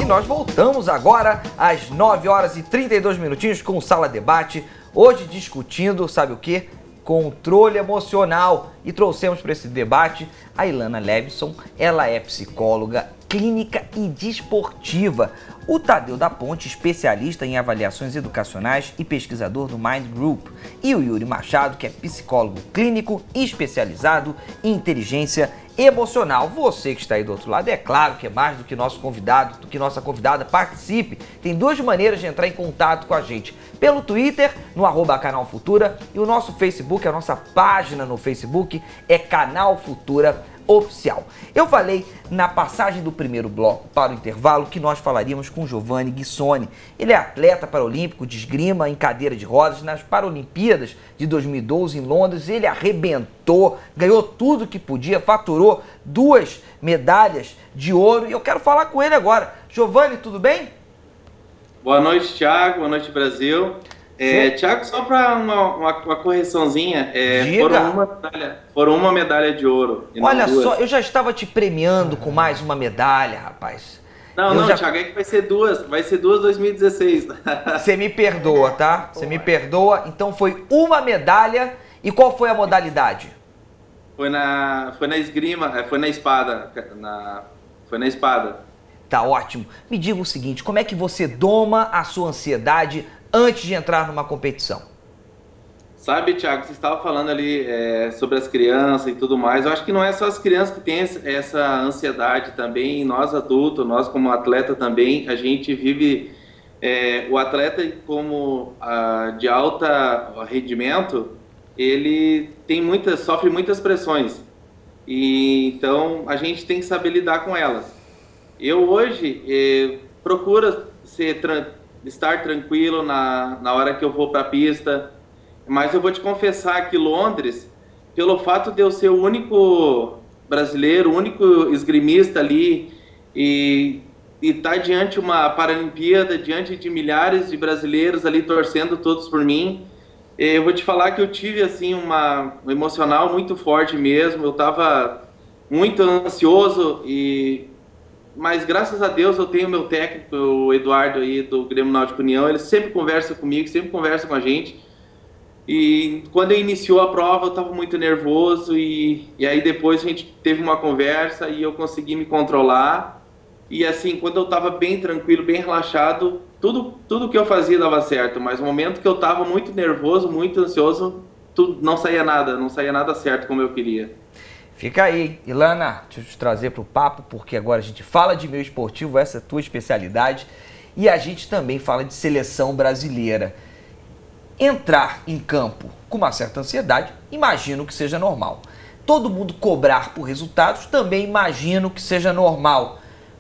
nós voltamos agora às 9 horas e 32 minutinhos com o Sala Debate, hoje discutindo, sabe o quê? Controle emocional. E trouxemos para esse debate a Ilana Levison, ela é psicóloga clínica e desportiva. O Tadeu da Ponte, especialista em avaliações educacionais e pesquisador do Mind Group. E o Yuri Machado, que é psicólogo clínico e especializado em inteligência emocional. Você que está aí do outro lado, é claro que é mais do que nosso convidado, do que nossa convidada, participe. Tem duas maneiras de entrar em contato com a gente. Pelo Twitter, no @Canal Futura, e o nosso Facebook, a nossa página no Facebook é Canal Futura Oficial. Eu falei na passagem do primeiro bloco para o intervalo que nós falaríamos com Giovanni Guissoni. Ele é atleta paralímpico de esgrima em cadeira de rodas nas Paralimpíadas de 2012 em Londres. Ele arrebentou, ganhou tudo que podia, faturou 2 medalhas de ouro e eu quero falar com ele agora. Giovanni, tudo bem? Boa noite, Thiago. Boa noite, Brasil. Thiago, só para uma correçãozinha, foram uma medalha de ouro. Olha só, eu já estava te premiando com mais uma medalha, rapaz. Não, Thiago, é que vai ser duas 2016. Você me perdoa, tá? Você me perdoa. Então foi uma medalha. E qual foi a modalidade? Foi na esgrima, foi na espada. Foi na espada. Tá ótimo. Me diga o seguinte, como é que você doma a sua ansiedade antes de entrar numa competição? Sabe, Thiago, você estava falando ali sobre as crianças e tudo mais. Eu acho que não é só as crianças que têm essa ansiedade também. Nós adultos, nós como atleta também, a gente vive... o atleta como de alto rendimento, ele sofre muitas pressões. E então a gente tem que saber lidar com elas. Eu hoje procuro estar tranquilo na hora que eu vou para a pista, mas eu vou te confessar que Londres, pelo fato de eu ser o único brasileiro, o único esgrimista ali e estar diante uma Paralimpíada, diante de milhares de brasileiros ali torcendo todos por mim, eu vou te falar que eu tive assim um emocional muito forte mesmo. Eu estava muito ansioso mas graças a Deus eu tenho meu técnico, o Eduardo aí do Grêmio Náutico União, ele sempre conversa comigo, sempre conversa com a gente. E quando eu iniciou a prova eu estava muito nervoso e aí depois a gente teve uma conversa e eu consegui me controlar. E assim, quando eu estava bem tranquilo, bem relaxado, tudo que eu fazia dava certo, mas no momento que eu estava muito nervoso, muito ansioso, não saía nada certo como eu queria. Fica aí, Ilana, deixa eu te trazer para o papo, porque agora a gente fala de meio esportivo, essa é a tua especialidade, e a gente também fala de seleção brasileira. Entrar em campo com uma certa ansiedade, imagino que seja normal. Todo mundo cobrar por resultados, também imagino que seja normal.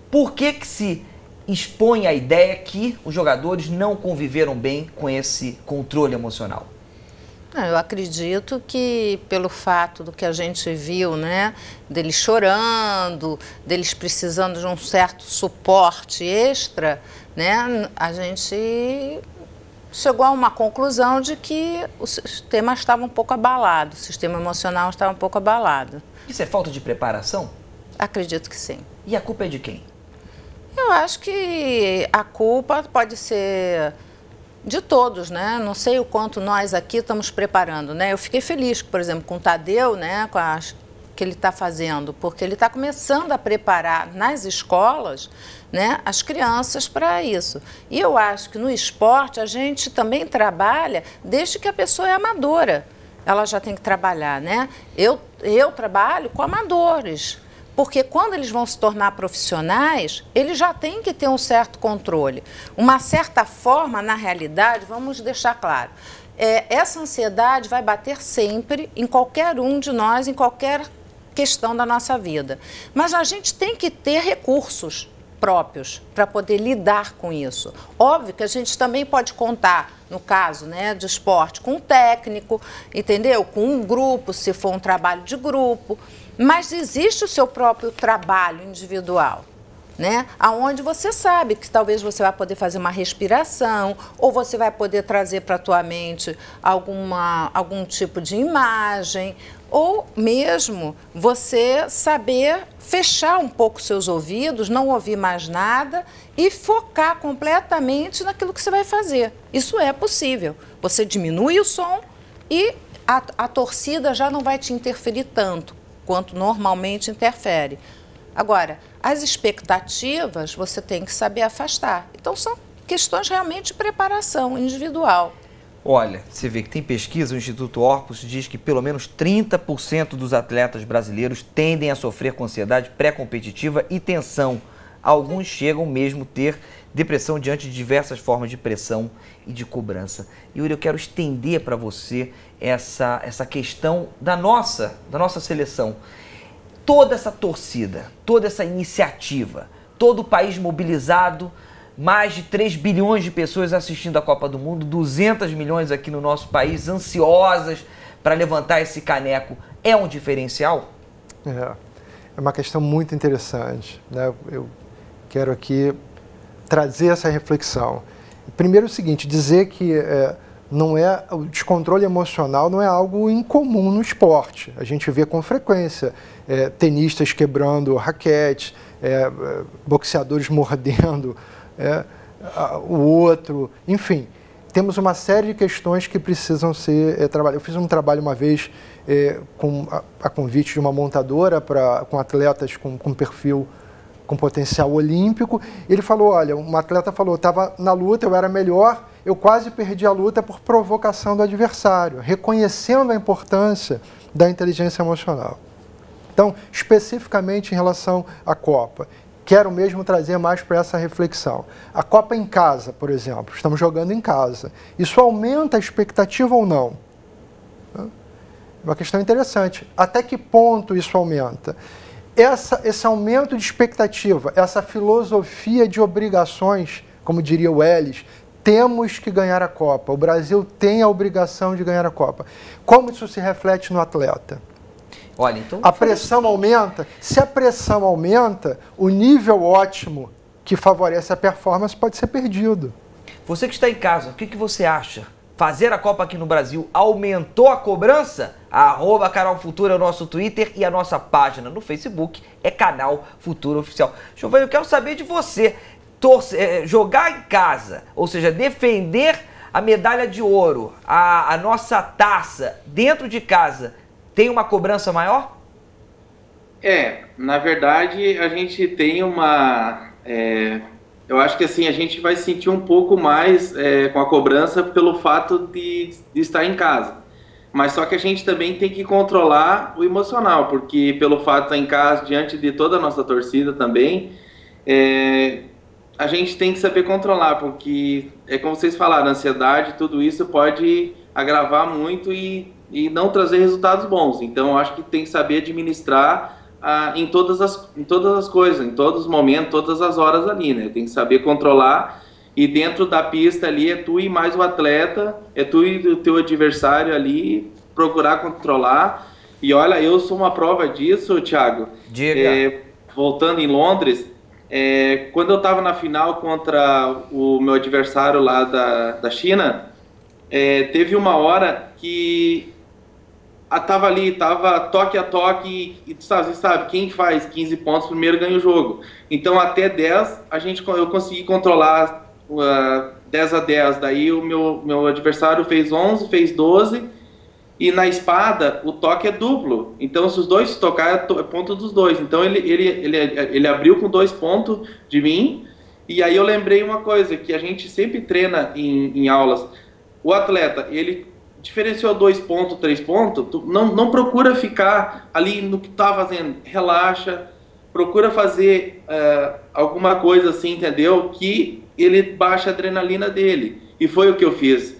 Por que se expõe a ideia que os jogadores não conviveram bem com esse controle emocional? Eu acredito que pelo fato do que a gente viu, né, deles chorando, deles precisando de um certo suporte extra, né, a gente chegou a uma conclusão de que o sistema estava um pouco abalado, o sistema emocional estava um pouco abalado. Isso é falta de preparação? Acredito que sim. E a culpa é de quem? Eu acho que a culpa pode ser de todos, né? Não sei o quanto nós aqui estamos preparando, né? Eu fiquei feliz, por exemplo, com o Tadeu, né? Com que ele está fazendo, porque ele está começando a preparar nas escolas, né, as crianças para isso. E eu acho que no esporte a gente também trabalha desde que a pessoa é amadora. Ela já tem que trabalhar, né? Eu trabalho com amadores. Porque quando eles vão se tornar profissionais, eles já têm que ter um certo controle. Uma certa forma, na realidade, vamos deixar claro, essa ansiedade vai bater sempre em qualquer um de nós, em qualquer questão da nossa vida. Mas a gente tem que ter recursos próprios para poder lidar com isso. Óbvio que a gente também pode contar, no caso, né, de esporte, com um técnico, entendeu? Com um grupo, se for um trabalho de grupo. Mas existe o seu próprio trabalho individual, né? Aonde você sabe que talvez você vai poder fazer uma respiração, ou você vai poder trazer para a tua mente algum tipo de imagem, ou mesmo você saber fechar um pouco seus ouvidos, não ouvir mais nada e focar completamente naquilo que você vai fazer. Isso é possível. Você diminui o som e a torcida já não vai te interferir tanto quanto normalmente interfere. Agora, as expectativas você tem que saber afastar. Então, são questões realmente de preparação individual. Olha, você vê que tem pesquisa, o Instituto Orcus diz que pelo menos 30% dos atletas brasileiros tendem a sofrer com ansiedade pré-competitiva e tensão. Alguns chegam mesmo a ter depressão diante de diversas formas de pressão e de cobrança. Yuri, eu quero estender para você essa questão da nossa seleção. Toda essa torcida, toda essa iniciativa, todo o país mobilizado, mais de 3 bilhões de pessoas assistindo a Copa do Mundo, 200 milhões aqui no nosso país, ansiosas para levantar esse caneco. É um diferencial? É uma questão muito interessante, né? Eu quero aqui trazer essa reflexão. Primeiro é o seguinte, dizer que o descontrole emocional não é algo incomum no esporte. A gente vê com frequência tenistas quebrando raquete, boxeadores mordendo o outro, enfim. Temos uma série de questões que precisam ser trabalhadas. Eu fiz um trabalho uma vez a convite de uma montadora com atletas com perfil com potencial olímpico. Ele falou, olha, um atleta falou, estava na luta, eu era melhor, eu quase perdi a luta por provocação do adversário, reconhecendo a importância da inteligência emocional. Então, especificamente em relação à Copa, quero mesmo trazer mais para essa reflexão. A Copa em casa, por exemplo, estamos jogando em casa. Isso aumenta a expectativa ou não? É uma questão interessante. Até que ponto isso aumenta? Esse aumento de expectativa, essa filosofia de obrigações, como diria o Elis, temos que ganhar a Copa. O Brasil tem a obrigação de ganhar a Copa. Como isso se reflete no atleta? Olha, então, a pressão aumenta. Se a pressão aumenta, o nível ótimo que favorece a performance pode ser perdido. Você que está em casa, o que você acha? Fazer a Copa aqui no Brasil aumentou a cobrança? @Canal Futuro é o nosso Twitter e a nossa página no Facebook é Canal Futuro Oficial. Giovanni, eu quero saber de você. Jogar em casa, ou seja, defender a medalha de ouro, a nossa taça dentro de casa, tem uma cobrança maior? Na verdade, a gente tem uma... eu acho que assim, a gente vai sentir um pouco mais com a cobrança pelo fato de estar em casa. Mas só que a gente também tem que controlar o emocional, porque pelo fato de estar em casa, diante de toda a nossa torcida também, a gente tem que saber controlar, porque como vocês falaram, a ansiedade, tudo isso pode agravar muito e não trazer resultados bons. Então, eu acho que tem que saber administrar em todas as coisas, em todos os momentos, todas as horas ali, né? Tem que saber controlar, e dentro da pista ali é tu e mais o atleta, é tu e o teu adversário ali, procurar controlar. E olha, eu sou uma prova disso, Thiago. Diga. Voltando em Londres, quando eu estava na final contra o meu adversário lá da China, teve uma hora que tava toque a toque, e sabe, quem faz 15 pontos primeiro ganha o jogo. Então até 10 eu consegui controlar 10-10, daí o meu adversário fez 11, fez 12, e na espada o toque é duplo, então se os dois tocar é ponto dos dois. Então ele abriu com 2 pontos de mim, e aí eu lembrei uma coisa que a gente sempre treina em aulas. O atleta, ele diferenciou 2 pontos, 3 pontos, não procura ficar ali no que tá fazendo, relaxa, procura fazer alguma coisa assim, entendeu? Que ele baixa a adrenalina dele. E foi o que eu fiz,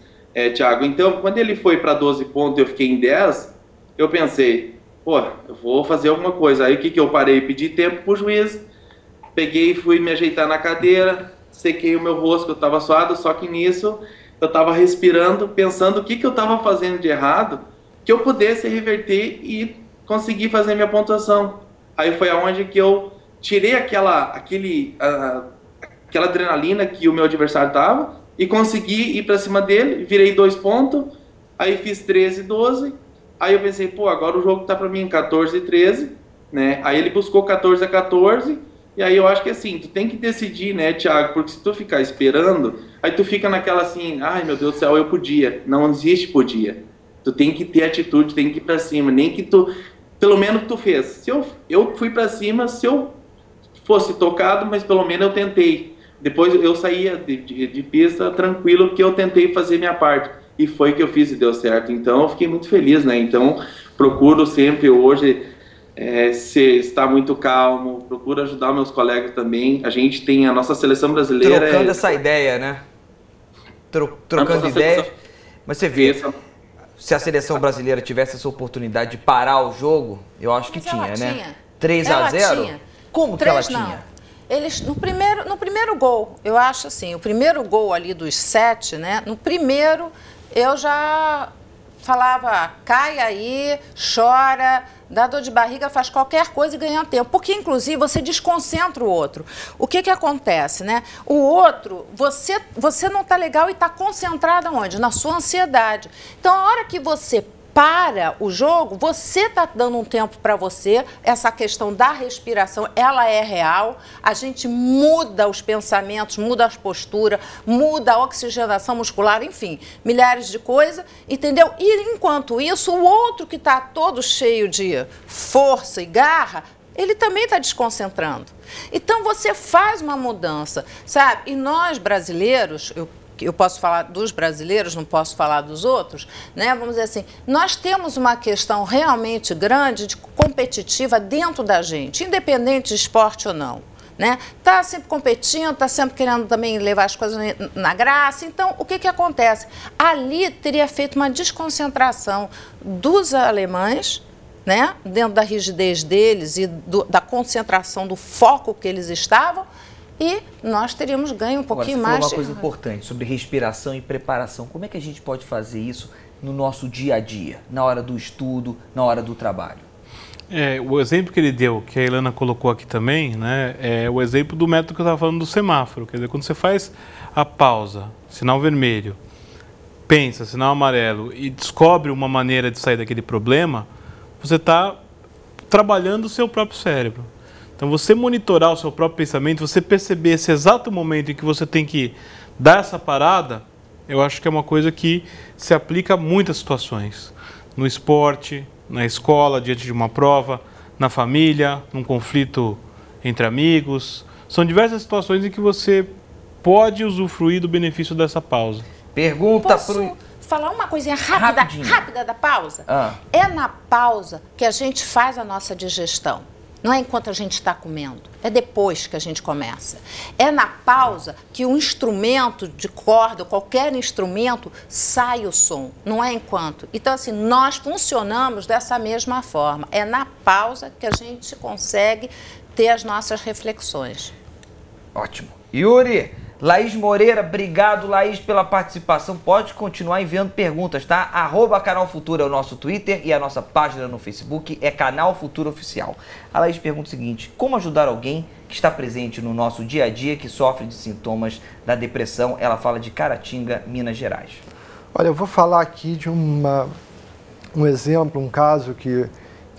Thiago. Então, quando ele foi para 12 pontos e eu fiquei em 10, eu pensei, eu vou fazer alguma coisa. Aí o que eu parei? Pedi tempo pro juiz, peguei e fui me ajeitar na cadeira, sequei o meu rosto, que eu estava suado, só que nisso eu estava respirando, pensando o que eu estava fazendo de errado, que eu pudesse reverter e conseguir fazer minha pontuação. Aí foi aonde que eu tirei aquela adrenalina que o meu adversário estava e consegui ir para cima dele, virei 2 pontos, aí fiz 13-12, Aí eu pensei, pô, agora o jogo tá para mim 14-13, né? Aí ele buscou 14-14, e aí eu acho que assim, tu tem que decidir, né, Thiago? Porque se tu ficar esperando, aí tu fica naquela assim, ai meu Deus do céu, eu podia. Não existe podia. Tu tem que ter atitude, tem que ir para cima, nem que tu, pelo menos tu fez. Se eu fui para cima, se eu fosse tocado, mas pelo menos eu tentei. Depois eu saía de pista tranquilo, porque eu tentei fazer minha parte. E foi que eu fiz e deu certo. Então eu fiquei muito feliz, né? Então procuro sempre hoje estar muito calmo, procuro ajudar meus colegas também. A gente tem a nossa seleção brasileira... Trocando essa ideia, né? Trocando ideias. Mas você vê, se a seleção brasileira tivesse essa oportunidade de parar o jogo, eu acho que tinha, né? 3-0? Como que ela tinha? Eles, no primeiro gol, eu acho assim, o primeiro gol ali dos 7, né? No primeiro, eu já falava, cai aí, chora, dá dor de barriga, faz qualquer coisa e ganha tempo. Porque, inclusive, você desconcentra o outro. O que acontece, né? O outro, você não está legal e está concentrado onde? Na sua ansiedade. Então, a hora que você para o jogo, você está dando um tempo para você, essa questão da respiração, ela é real, a gente muda os pensamentos, muda as posturas, muda a oxigenação muscular, enfim, milhares de coisas, entendeu? E enquanto isso, o outro que está todo cheio de força e garra, ele também está desconcentrando. Então, você faz uma mudança, sabe? E nós, brasileiros, eu posso falar dos brasileiros, não posso falar dos outros, né? Vamos dizer assim, nós temos uma questão realmente grande de competitiva dentro da gente, independente de esporte ou não, né? Tá sempre competindo, tá sempre querendo também levar as coisas na graça. Então, o que acontece? Ali teria feito uma desconcentração dos alemães, né? Dentro da rigidez deles e da concentração, do foco que eles estavam, e nós teríamos ganho um pouquinho mais. Agora, você falou uma coisa importante sobre respiração e preparação. Como é que a gente pode fazer isso no nosso dia a dia, na hora do estudo, na hora do trabalho? O exemplo que ele deu, que a Ilana colocou aqui também, né, é o exemplo do método que eu estava falando do semáforo. Quer dizer, quando você faz a pausa, sinal vermelho, pensa, sinal amarelo e descobre uma maneira de sair daquele problema, você está trabalhando o seu próprio cérebro. Então, você monitorar o seu próprio pensamento, você perceber esse exato momento em que você tem que dar essa parada, eu acho que é uma coisa que se aplica a muitas situações. No esporte, na escola, diante de uma prova, na família, num conflito entre amigos. São diversas situações em que você pode usufruir do benefício dessa pausa. Pergunta Posso falar uma coisinha rápida da pausa? É na pausa que a gente faz a nossa digestão. Não é enquanto a gente está comendo, é depois que a gente começa. É na pausa que o instrumento de corda, qualquer instrumento, sai o som, não é enquanto. Então, assim, nós funcionamos dessa mesma forma. É na pausa que a gente consegue ter as nossas reflexões. Ótimo. Yuri, Laís Moreira, obrigado, Laís, pela participação. Pode continuar enviando perguntas, tá? @Canal Futuro é o nosso Twitter e a nossa página no Facebook é Canal Futuro Oficial. A Laís pergunta o seguinte: como ajudar alguém que está presente no nosso dia a dia que sofre de sintomas da depressão? Ela fala de Caratinga, Minas Gerais. Olha, eu vou falar aqui de um exemplo, um caso que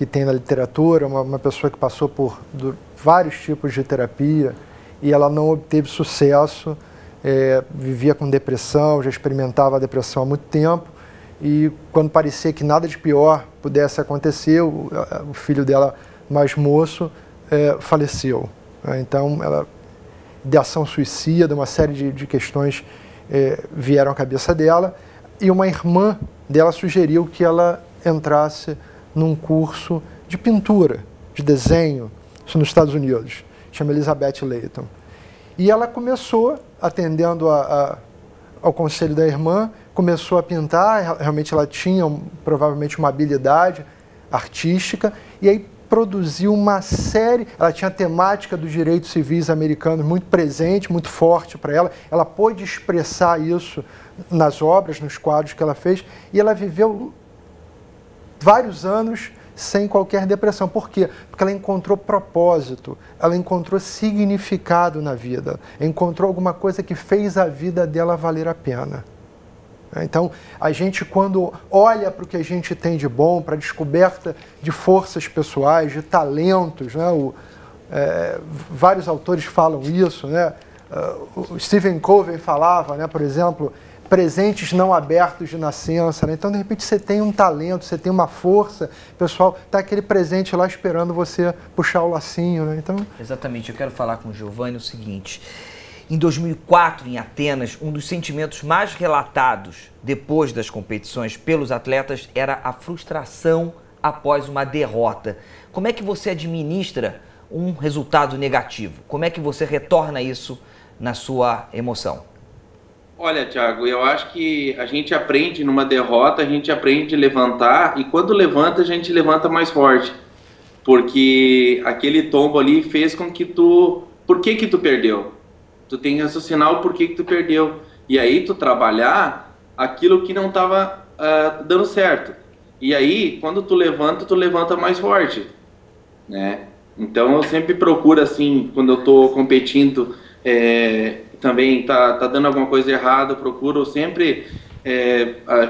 tem na literatura, uma pessoa que passou por vários tipos de terapia e ela não obteve sucesso, vivia com depressão, já experimentava a depressão há muito tempo e quando parecia que nada de pior pudesse acontecer, o filho dela mais moço faleceu. Então, ela, ideação suicida, uma série de questões vieram à cabeça dela e uma irmã dela sugeriu que ela entrasse num curso de pintura, de desenho, isso nos Estados Unidos. Chama Elizabeth Layton. E ela começou, atendendo ao conselho da irmã, começou a pintar, realmente ela tinha provavelmente uma habilidade artística, e aí produziu uma série, ela tinha a temática dos direitos civis americanos muito presente, muito forte para ela, ela pôde expressar isso nas obras, nos quadros que ela fez, e ela viveu vários anos sem qualquer depressão. Por quê? Porque ela encontrou propósito, ela encontrou significado na vida, encontrou alguma coisa que fez a vida dela valer a pena. Então, a gente, quando olha para o que a gente tem de bom, para a descoberta de forças pessoais, de talentos, né? Vários autores falam isso, né? O Stephen Covey falava, né, por exemplo, presentes não abertos de nascença, né? Então, de repente, você tem um talento, você tem uma força, pessoal, está aquele presente lá esperando você puxar o lacinho, né? Então... Exatamente, eu quero falar com o Giovanni o seguinte: em 2004, em Atenas, um dos sentimentos mais relatados depois das competições pelos atletas era a frustração após uma derrota. Como é que você administra um resultado negativo? Como é que você retorna isso na sua emoção? Olha, Thiago, eu acho que a gente aprende numa derrota, a gente aprende a levantar, e quando levanta, a gente levanta mais forte. Porque aquele tombo ali fez com que tu... Por que que tu perdeu? Tu tem que raciocinar o porquê que tu perdeu. E aí tu trabalhar aquilo que não estava dando certo. E aí, quando tu levanta mais forte, né? Então eu sempre procuro, assim, quando eu tô competindo, também tá dando alguma coisa errada, eu procuro sempre,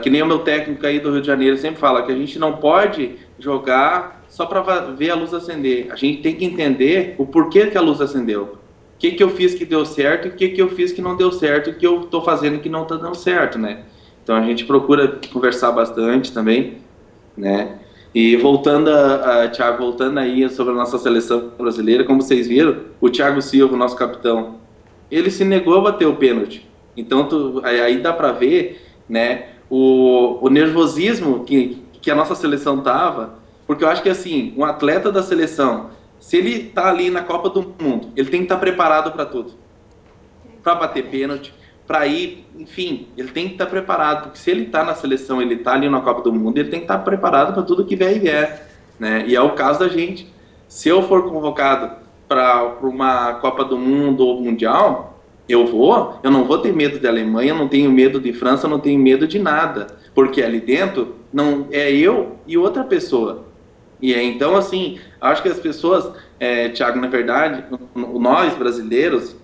que nem o meu técnico aí do Rio de Janeiro sempre fala, que a gente não pode jogar só para ver a luz acender. A gente tem que entender o porquê que a luz acendeu. O que eu fiz que deu certo e o que eu fiz que não deu certo e o que eu tô fazendo que não tá dando certo, né? Então a gente procura conversar bastante também, né? E voltando, Thiago, voltando aí sobre a nossa seleção brasileira, como vocês viram, o Thiago Silva, nosso capitão, ele se negou a bater o pênalti. Então aí dá para ver, né, o nervosismo que a nossa seleção tava, porque eu acho que assim, um atleta da seleção, se ele tá ali na Copa do Mundo, ele tem que estar preparado para tudo, para bater pênalti, para ir, enfim, ele tem que estar preparado, porque se ele está na seleção, ele está ali na Copa do Mundo, ele tem que estar preparado para tudo que vier, né? E é o caso da gente. Se eu for convocado para uma Copa do Mundo ou Mundial, eu não vou ter medo de Alemanha, não tenho medo de França, não tenho medo de nada, porque ali dentro não é eu e outra pessoa. E então, assim, acho que as pessoas, Thiago, na verdade, nós brasileiros,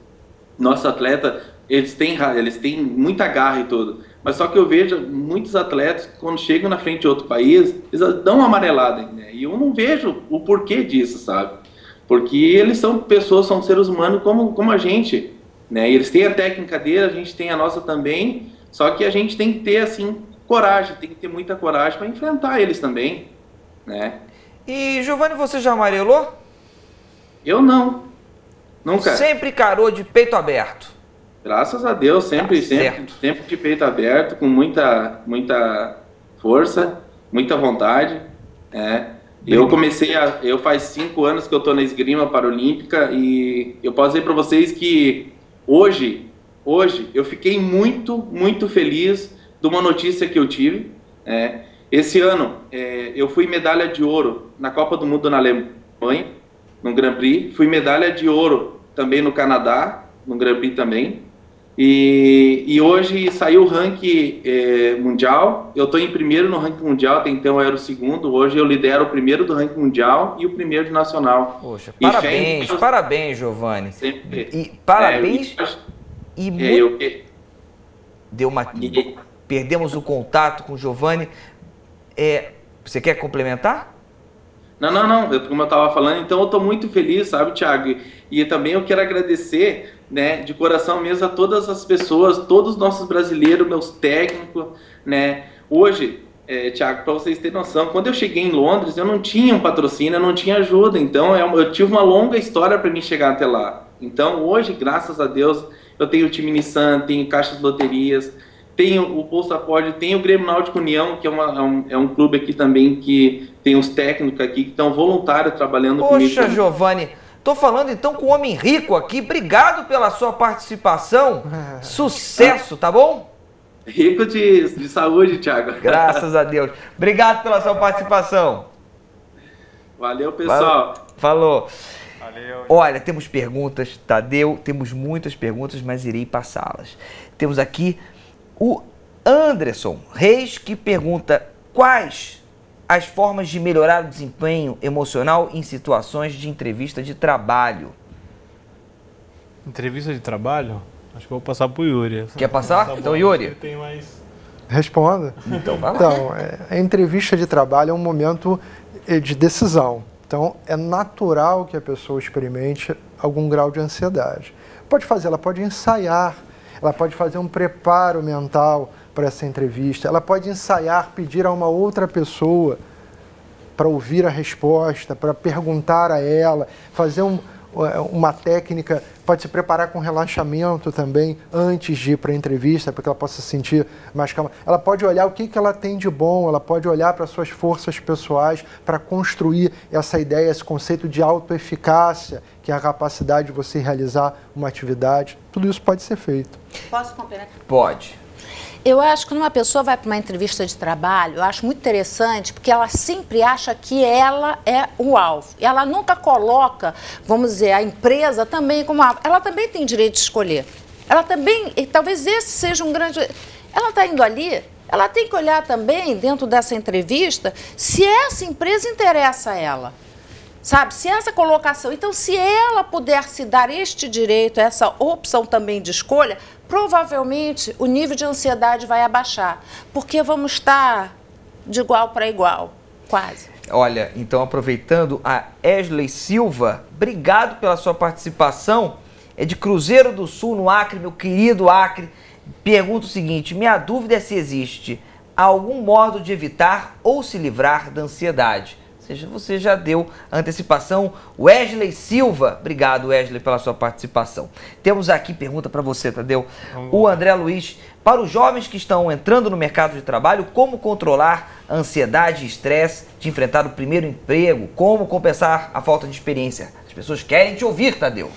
nosso atleta, eles têm muita garra e tudo, mas só que eu vejo muitos atletas, quando chegam na frente de outro país, eles dão uma amarelada, né? E eu não vejo o porquê disso, sabe? Porque eles são pessoas, são seres humanos como a gente, né? E eles têm a técnica dele, a gente tem a nossa também, só que a gente tem que ter, assim, coragem, tem que ter muita coragem para enfrentar eles também, né? E, Giovanni, você já amarelou? Eu não. Nunca. Sempre carou de peito aberto? Graças a Deus, sempre de peito aberto, com muita força, muita vontade. Eu faz 5 anos que eu estou na esgrima paralímpica e eu posso dizer para vocês que hoje eu fiquei muito feliz de uma notícia que eu tive. Esse ano eu fui medalha de ouro na Copa do Mundo na Alemanha, no Grand Prix, fui medalha de ouro também no Canadá, no Grand Prix também. E hoje saiu o ranking mundial, eu estou em primeiro no ranking mundial, até então eu era o segundo, hoje eu lidero o primeiro do ranking mundial e o primeiro do nacional. Poxa, parabéns, Giovanni. Sempre. E parabéns. Perdemos o contato com o Giovanni. Você quer complementar? Não, como eu estava falando, então eu estou muito feliz, sabe, Thiago? E também eu quero agradecer, né, de coração mesmo a todas as pessoas, todos os nossos brasileiros, meus técnicos, né? Hoje, Thiago, para vocês terem noção, quando eu cheguei em Londres, eu não tinha um patrocínio, eu não tinha ajuda, então eu tive uma longa história para mim chegar até lá. Então hoje, graças a Deus, eu tenho o time Nissan, tenho Caixas Loterias, tenho o Bolsa Pode, tenho o Grêmio Náutico União, que é um clube aqui também que tem os técnicos aqui que estão voluntários trabalhando comigo. Poxa, Giovanni, tô falando então com um homem rico aqui. Obrigado pela sua participação. Sucesso, tá bom? Rico de saúde, Thiago. Graças a Deus. Obrigado pela sua participação. Valeu, pessoal. Falou. Valeu. Olha, temos perguntas, Tadeu, temos muitas perguntas, mas irei passá-las. Temos aqui o Anderson Reis, que pergunta: quais as formas de melhorar o desempenho emocional em situações de entrevista de trabalho? Entrevista de trabalho? Acho que eu vou passar pro Yuri. Quer passar? Tá então, bom, Yuri. tem mais Responda. Então, vai lá. Então, a entrevista de trabalho é um momento de decisão. Então, é natural que a pessoa experimente algum grau de ansiedade. Ela pode ensaiar, ela pode fazer um preparo mental para essa entrevista, ela pode ensaiar, pedir a uma outra pessoa para ouvir a resposta, para perguntar a ela, fazer uma técnica, pode se preparar com relaxamento também antes de ir para a entrevista, para que ela possa se sentir mais calma. Ela pode olhar o que ela tem de bom, ela pode olhar para suas forças pessoais para construir essa ideia, esse conceito de autoeficácia, que é a capacidade de você realizar uma atividade. Tudo isso pode ser feito. Posso complementar? Pode. Eu acho que quando uma pessoa vai para uma entrevista de trabalho, eu acho muito interessante, porque ela sempre acha que ela é o alvo. Ela nunca coloca, vamos dizer, a empresa também como alvo. Ela também tem direito de escolher. Ela também, e talvez esse seja um grande... Ela está indo ali, ela tem que olhar também, dentro dessa entrevista, se essa empresa interessa a ela. Sabe, se essa colocação, então se ela puder se dar este direito, essa opção também de escolha, provavelmente o nível de ansiedade vai abaixar, porque vamos estar de igual para igual, quase. Olha, então aproveitando, a Esley Silva, obrigado pela sua participação, é de Cruzeiro do Sul, no Acre, meu querido Acre, pergunta o seguinte, minha dúvida é se existe algum modo de evitar ou se livrar da ansiedade. Ou seja, você já deu a antecipação. Wesley Silva, obrigado Wesley pela sua participação. Temos aqui pergunta para você, Tadeu. O André Luiz, para os jovens que estão entrando no mercado de trabalho, como controlar a ansiedade e estresse de enfrentar o primeiro emprego? Como compensar a falta de experiência? As pessoas querem te ouvir, Tadeu.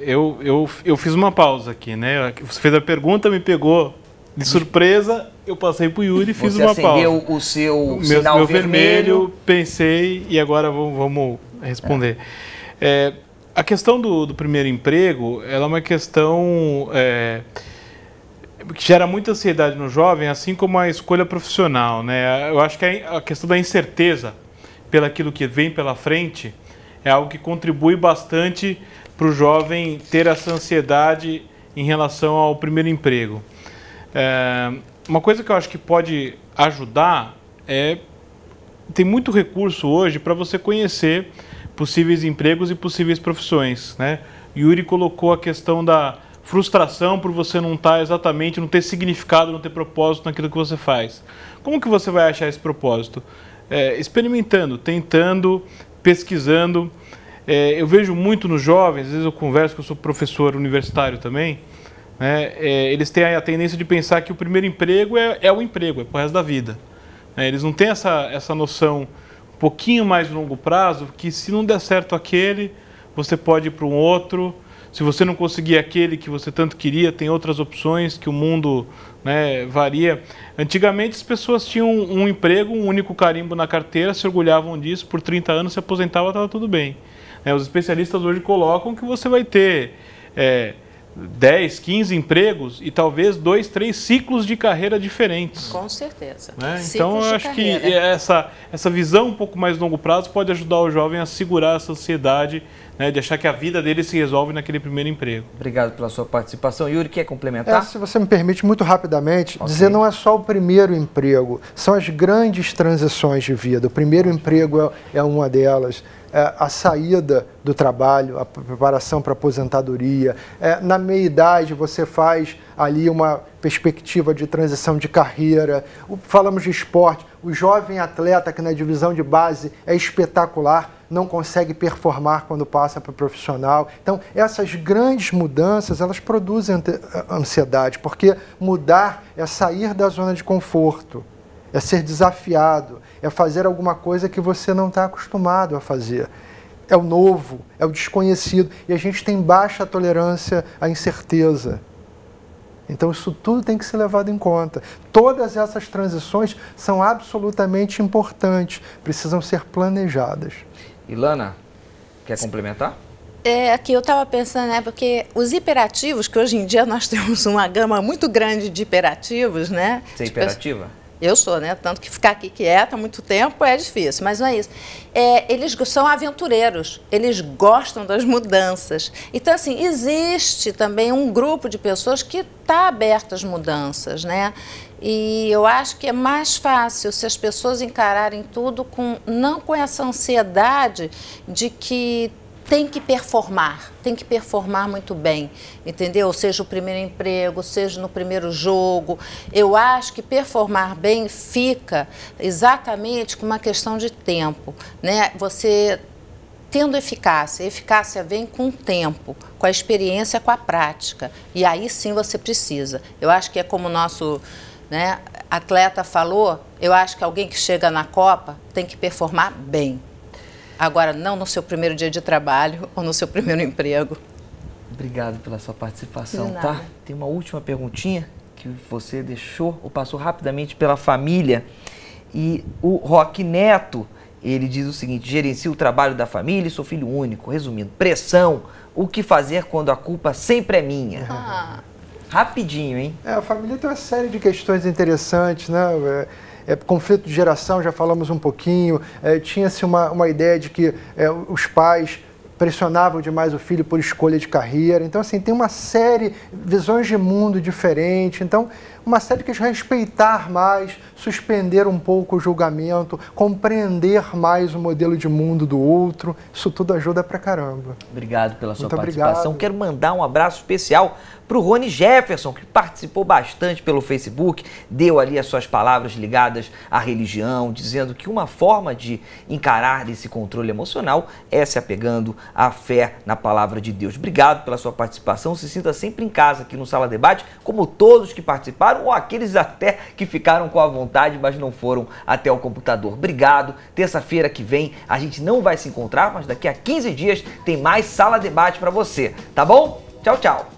Eu fiz uma pausa aqui, né? Você fez a pergunta, me pegou de surpresa, eu passei pro Yuri e fiz uma pausa. Você acendeu o seu sinal meu vermelho. Pensei e agora vamos responder. A questão do primeiro emprego, ela é uma questão que gera muita ansiedade no jovem, assim como a escolha profissional, né? Eu acho que a questão da incerteza pelaquilo que vem pela frente é algo que contribui bastante para o jovem ter essa ansiedade em relação ao primeiro emprego. Uma coisa que eu acho que pode ajudar tem muito recurso hoje para você conhecer possíveis empregos e possíveis profissões, né? Yuri colocou a questão da frustração por você não estar exatamente, não ter significado, não ter propósito naquilo que você faz. Como que você vai achar esse propósito? Experimentando, tentando, pesquisando. Eu vejo muito nos jovens, às vezes eu converso, que eu sou professor universitário também, eles têm a tendência de pensar que o primeiro emprego é o emprego, é pro resto da vida. Eles não têm essa noção um pouquinho mais de longo prazo, que se não der certo aquele, você pode ir para um outro. Se você não conseguir aquele que você tanto queria, tem outras opções, que o mundo varia. Antigamente as pessoas tinham um emprego, um único carimbo na carteira, se orgulhavam disso, por 30 anos se aposentava, estava tudo bem. Os especialistas hoje colocam que você vai ter 10, 15 empregos e talvez 2, 3 ciclos de carreira diferentes. Com certeza. Então, eu acho que essa visão um pouco mais longo prazo pode ajudar o jovem a segurar essa ansiedade, de achar que a vida dele se resolve naquele primeiro emprego. Obrigado pela sua participação. Yuri, quer complementar? Se você me permite, muito rapidamente, dizer não é só o primeiro emprego, são as grandes transições de vida. O primeiro emprego é uma delas. A saída do trabalho, a preparação para a aposentadoria. Na meia-idade, você faz ali uma perspectiva de transição de carreira. Falamos de esporte. O jovem atleta que na divisão de base é espetacular, não consegue performar quando passa para o profissional. Então, essas grandes mudanças, elas produzem ansiedade, porque mudar é sair da zona de conforto. É ser desafiado, é fazer alguma coisa que você não está acostumado a fazer. É o novo, é o desconhecido. E a gente tem baixa tolerância à incerteza. Então isso tudo tem que ser levado em conta. Todas essas transições são absolutamente importantes, precisam ser planejadas. Ilana, quer complementar? Aqui eu estava pensando, porque os hiperativos, que hoje em dia nós temos uma gama muito grande de hiperativos, né? Você é hiperativa? Eu sou, né? Tanto que ficar aqui quieta há muito tempo é difícil, mas não é isso. Eles são aventureiros, eles gostam das mudanças. Então, assim, existe também um grupo de pessoas que está aberto às mudanças, né? E eu acho que é mais fácil se as pessoas encararem tudo não com essa ansiedade de que tem que performar muito bem, entendeu? Seja o primeiro emprego, seja no primeiro jogo. Eu acho que performar bem fica exatamente com uma questão de tempo, né? Você tendo eficácia, eficácia vem com o tempo, com a experiência, com a prática. E aí sim você precisa. Eu acho que é como o nosso atleta falou, eu acho que alguém que chega na Copa tem que performar bem. Agora, não no seu primeiro dia de trabalho ou no seu primeiro emprego. Obrigado pela sua participação, tá? Tem uma última perguntinha que você deixou ou passou rapidamente pela família. E o Roque Neto, ele diz o seguinte: gerencio o trabalho da família e sou filho único. Resumindo, pressão, o que fazer quando a culpa sempre é minha? Rapidinho, hein? A família tem uma série de questões interessantes, né? Conflito de geração, já falamos um pouquinho. Tinha-se uma ideia de que os pais pressionavam demais o filho por escolha de carreira. Então, assim, tem uma série, visões de mundo diferentes. Então, uma série que respeitar mais, suspender um pouco o julgamento, compreender mais o modelo de mundo do outro. Isso tudo ajuda pra caramba. Obrigado pela sua participação. Quero mandar um abraço especial para o Rony Jefferson, que participou bastante pelo Facebook, deu ali as suas palavras ligadas à religião, dizendo que uma forma de encarar esse controle emocional é se apegando à fé na palavra de Deus. Obrigado pela sua participação. Se sinta sempre em casa aqui no Sala Debate, como todos que participaram, ou aqueles até que ficaram com a vontade, mas não foram até o computador. Obrigado. Terça-feira que vem a gente não vai se encontrar, mas daqui a 15 dias tem mais Sala Debate para você, tá bom? Tchau, tchau.